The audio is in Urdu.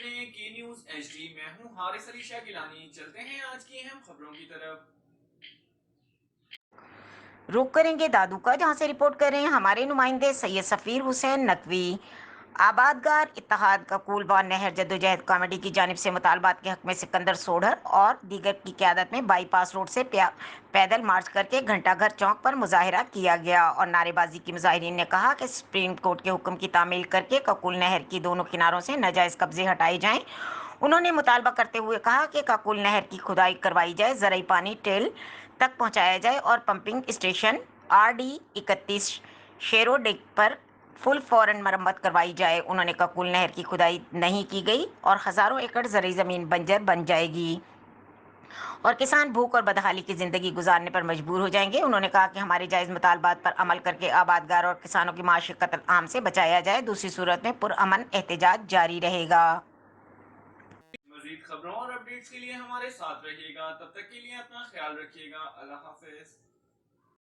رہے ہیں کی نیوز ایچ ڈی، میں ہوں حارث علی شاہ گیلانی۔ چلتے ہیں آج کی اہم خبروں کی طرف۔ رخ کریں گے دادو کا، جہاں سے رپورٹ کر رہے ہیں ہمارے نمائندے سید سفیر حسین نقوی۔ آبادگار اتحاد کا کولبان نہر جدوجہد کمیٹی کی جانب سے مطالبات کے حق میں سکندر سوڈھر اور دیگر کی قیادت میں بائی پاس روڈ سے پیدل مارچ کر کے گھنٹہ گھر چوک پر مظاہرہ کیا گیا اور نعرے بازی کی مظاہرین نے کہا کہ سپریم کورٹ کے حکم کی تعمیل کر کے ککول نہر کی دونوں کناروں سے ناجائز قبضے ہٹائے جائیں۔ انہوں نے مطالبہ کرتے ہوئے کہا کہ ککول نہر کی کھدائی کروائی جائے، زرعی پانی ٹیل تک پہنچایا جائے اور پمپنگ اسٹیشن RD 31 شیرو ڈیک پر فوراً مرمت کروائی جائے۔ انہوں نے ککول نہر کی کھدائی نہیں کی گئی اور ہزاروں ایکڑ زرعی زمین بنجر بن جائے گی اور کسان بھوک اور بدحالی کی زندگی گزارنے پر مجبور ہو جائیں گے۔ انہوں نے کہا کہ ہمارے جائز مطالبات پر عمل کر کے آبادگار اور کسانوں کی معاشی قتل عام سے بچایا جائے، دوسری صورت میں پرامن احتجاج جاری رہے گا۔ مزید خبروں اور اپڈیٹس کے لیے ہمارے ساتھ رہیے گا، تب تک کے لیے اپنا خیال رکھیے گا۔ اللہ حافظ۔